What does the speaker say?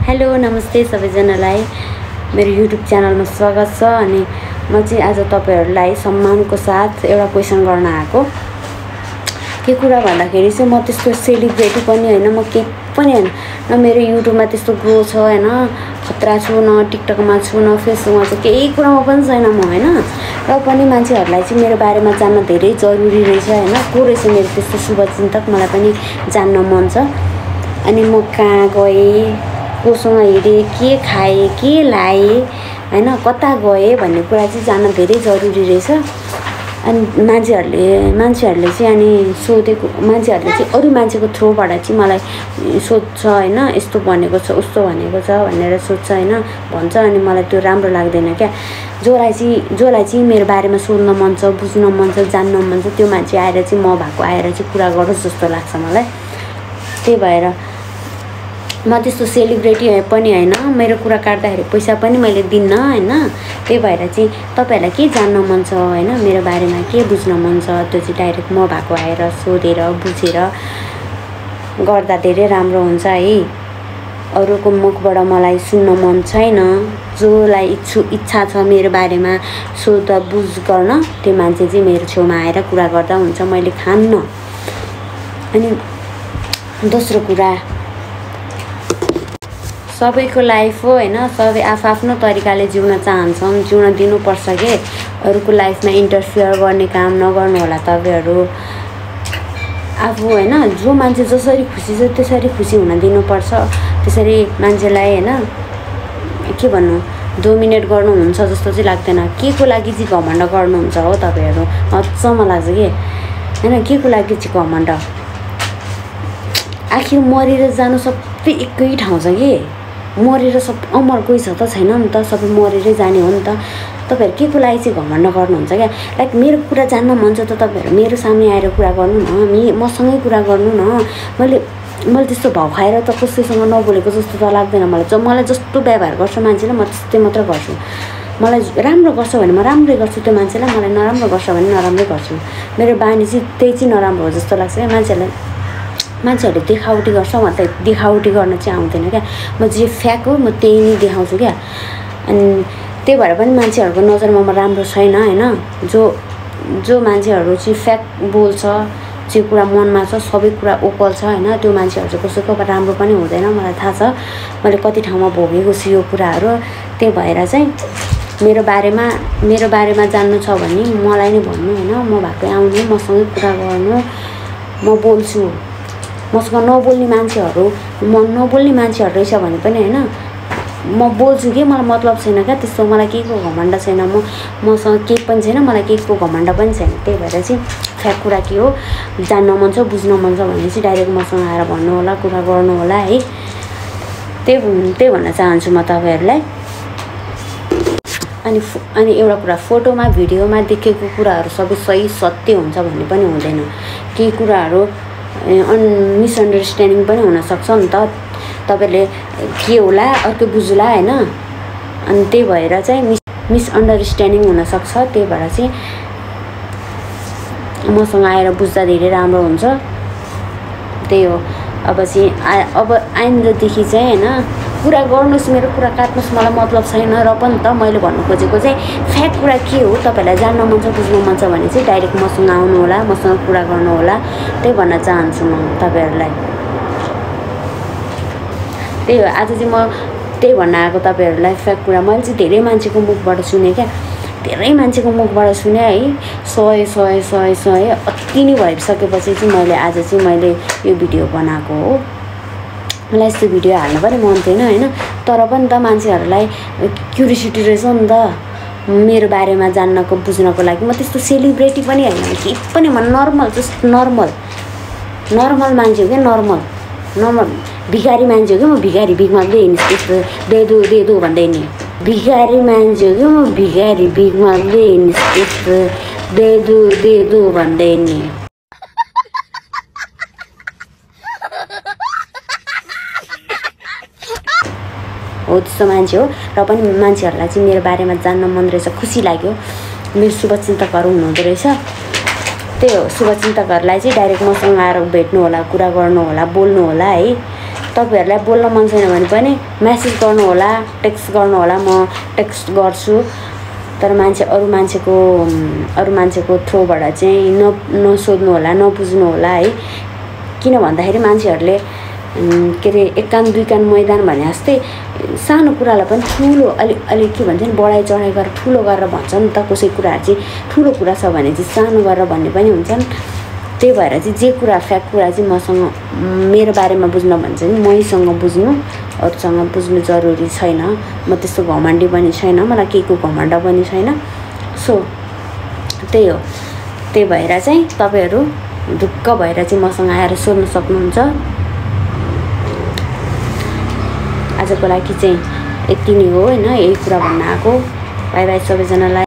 Hello नमस्ते सबैजनालाई मेरो युट्युब च्यानलमा स्वागत छ। अनि म चाहिँ आज तपाईहरुलाई सम्मानको साथ एउटा क्वेशन गर्न आएको। के कुरा भन्दाखेरि चाहिँ म त्यस्तो सेलिब्रिटी पनि हैन, म के पनि हैन, न मेरो युट्युबमा त्यस्तो ग्रो छ हैन, खतरा छु, न टिकटकमा छु, न फेसबुकमा छु, केही कुरामा पनि छैन म हैन। र पनि मान्छेहरुलाई चाहिँ मेरो बारेमा जान्न धेरै जरुरी रहेछ हैन। को रहेछ मेरो त्यस्तो शुभचिन्तक मलाई पनि जान्न मन छ। अनि म कहाँ गए, कोसँग हिँडे, के खाए, के लाए हैन, कता गए भन्ने कुरा चाहिँ जान्न धेरै जरुरी रहेछ। अनि मान्छेहरुले चाहिँ अनि सोधेको, मान्छेहरुले चाहिँ अरु मान्छेको थ्रुबाट चाहिँ मलाई सोध्छ हैन, यस्तो भनेको छ उस्तो भनेको छ भनेर सोध्छ हैन, भन्छ। अनि मलाई त्यो राम्रो लाग्दैन क्या। जोलाई चाहिँ मेरो बारेमा सोध्न मन छ, बुझ्न मन छ, जान्न मन छ, त्यो मान्छे आएर चाहिँ म भएको आएर चाहिँ कुरा गरोस् जस्तो लाग्छ मलाई। त्यही भएर म त्यस्तो सेलिब्रिटी पनि हैन, मेरो कुरा काट्दाखेरि पैसा पनि मैले दिन्न हैन। त्यही भएर चाहिँ तपाईहरुलाई के जान्न मन छ हैन, मेरो बारेमा के बुझ्न मन छ, त्यो चाहिँ डाइरेक्ट म भएको आएर सोधेर बुझेर गर्दा धेरै राम्रो हुन्छ है। अरूको मुखबाट मलाई सुन्न मन छैन। जोलाई इच्छा छ मेरो बारेमा सोध बुझ गर्न, त्यो मान्छे चाहिँ मेरो छेउमा आएर कुरा गर्दा हुन्छ, मैले खान्न। अनि दोस्रो कुरा, सबैको लाइफ हो हैन, सबै आफ्नो तरिकाले जिउन चाहन्छन्, जिउन दिनुपर्छ के। अरूको लाइफमा इन्टरफियर गर्ने काम नगर्नु होला तपाईहरु। आफू हैन, जो मान्छे जसरी खुसी छ त्यसरी खुसी हुन दिनुपर्छ। त्यसरी मान्छेलाई हैन के भन्नु, डोमिनेट गर्नुहुन्छ जस्तो चाहिँ लाग्दैन। के को लागि चाहिँ घमण्ड गर्नुहुन्छ हो तपाईहरु, अचम्म लाग्छ के हैन। के को लागि चाहिँ घमण्ड, आखिर मरेर जानु सबै एकै ठाउँ छ के। मरेर सब अमर कोही छ त छैन नि त, सबै मरेरै जाने हो नि त। तपाईहरु के को लागि चाहिँ घमण्ड गर्नुहुन्छ क्या। लाइक मेरो कुरा जान्न मन छ त तपाईहरु मेरो सामने आएर कुरा गर्नु न, मसँगै कुरा गर्नु न। मैले त्यस्तो भाउ खाएर त कसैसँग नबोलेको जस्तो त लाग्दैन मलाई। मलाई जस्तो व्यवहार गर्छ मान्छेले म त्यस्तै मात्र गर्छु। मलाई राम्रो गर्छ भने म राम्रै गर्छु त्यो मान्छेलाई, मलाई नराम्रो गर्छ भने नराम्रै गर्छु। मेरो बानी चाहिँ त्यही चाहिँ नराम्रो हो जस्तो लाग्छ क्या। मान्छेहरूले देखावटी गर्छ, म त देखावटी गर्न चाहिँ आउँदैन क्या। म जे फ्याक हो म त्यही नै देखाउँछु क्या। अनि त्यही भएर पनि मान्छेहरूको नजरमा म राम्रो छैन हैन। जो मान्छेहरू चाहिँ फ्याक बोल्छ, जे कुरा मनमा छ सबै कुरा ओकल छ हैन, त्यो मान्छेहरू चाहिँ कसैको राम्रो पनि हुँदैन, मलाई थाहा छ। मैले कति ठाउँमा भोगेको छु यो कुराहरू। त्यही भएर चाहिँ मेरो बारेमा जान्नु छ भने मलाई नै भन्नु हैन। म भएकै आउनु, मसँगै कुरा गर्नु, म बोल्छु। मसँग नबोल्ने मान्छेहरू रहेछ भने पनि हैन, म बोल्छु कि मलाई मतलब छैन क्या त्यस्तो। मलाई केहीको घमण्ड छैन, मसँग केही पनि छैन, मलाई केहीको घमण्ड पनि छैन। त्यही भएर चाहिँ फ्याक कुरा के हो जान्न मन छ, बुझ्न मन छ भने चाहिँ डाइरेक्ट मसँग आएर भन्नु होला, कुरा गर्नु होला है। त्यही भन्न चाहन्छु म तपाईहरुलाई। अनि एउटा कुरा, फोटोमा भिडियोमा देखेको कुराहरू सबै सही सत्य हुन्छ भन्ने पनि हुँदैन। केही कुराहरू मिसअन्डरस्ट्यान्डिङ पनि हुनसक्छ नि त। तपाईले के होला अर्को बुझ्ला हैन। अनि त्यही भएर चाहिँ मिसअन्डरस्ट्यान्डिङ हुनसक्छ। त्यही भएर चाहिँ मसँग आएर बुझ्दा धेरै राम्रो हुन्छ। त्यही हो। अब आइन्दादेखि चाहिँ हैन कुरा गर्नुस्, मेरो कुरा काट्नुस्, मलाई मतलब छैन। र पनि त मैले भन्नु खोजेको चाहिँ फ्याक कुरा के हो तपाईलाई जान्न मन छ, बुझ्नु मन छ भने चाहिँ डाइरेक्ट मसँग आउनु होला, मसँग कुरा गर्नु होला। त्यही भन्न चाहन्छु म तपाईहरुलाई। त्यही हो, आज चाहिँ म त्यही भन्न आएको तपाईहरुलाई। फ्याक कुरा मैले चाहिँ धेरै मान्छेको मुखबाट सुने क्या, धेरै मान्छेको मुखबाट सुने है। 100 अति नै भइसकेपछि चाहिँ मैले यो भिडियो बनाएको हो। मलाई यस्तो भिडियो हाल्न पनि मन थिएन हैन, तर पनि त मान्छेहरूलाई क्युरियोसिटी रहेछ नि त मेरो बारेमा जान्नको बुझ्नको लागि। म त्यस्तो सेलिब्रिटी पनि हैन, केही पनि म नर्मल, जस्ट नर्मल मान्छे हो क्या। नर्मल भिखारी मान्छे हो क्या म। भिखारी भिख माग्दै हिँड्ने, त्यस्तो देदो भन्दै नि भिखारी मान्छे हो क्या म। भिखारी भिख माग्दै हिँड्ने, त्यस्तो देदो भन्दै नि। हो त्यस्तो मान्छे हो। र पनि मान्छेहरूलाई चाहिँ मेरो बारेमा जान्न मन रहेछ, खुसी लाग्यो। मेरो शुभचिन्तकहरू हुनुहुँदो रहेछ। त्यही हो, शुभचिन्तकहरूलाई चाहिँ डाइरेक्ट मसँग आएर भेट्नु होला, कुरा गर्नु होला, बोल्नु होला है। तपाईहरुलाई बोल्न मन छैन भने पनि मेसेज गर्नु होला, टेक्स्ट गर्नु होला, म टेक्स्ट गर्छु। तर अरु मान्छेको थ्रुबाट चाहिँ नसोध्नु होला, नबुझ्नु होला है। किन भन्दाखेरि मान्छेहरुले के रे एक कान दुई कान मैदान भने जस्तै सानो कुरालाई पनि ठुलो अलि के भन्छ नि बढाइ चढाइ गरेर ठुलो गरेर भन्छ नि त। कसै कुराहरु चाहिँ ठुलो कुरा छ भने चाहिँ सानो गरेर भन्ने पनि हुन्छन्। त्यही भएर चाहिँ जे कुरा फ्याक्ट कुरा चाहिँ मसँग मेरो बारेमा बुझ्न भन्छ नि मैसँग बुझ्नु, अरूसँग बुझ्नु जरुरी छैन। म त्यस्तो घमण्डी पनि छैन, मलाई केहीको घमण्ड पनि छैन। सो त्यही हो। त्यही भएर चाहिँ तपाईहरु ढुक्क भएर चाहिँ मसँग आएर सोध्न सक्नुहुन्छ। आजको लागि चाहिँ यति नै हो हैन, यही कुरा भन्न आएको। बाइ बाइ सबैजनालाई।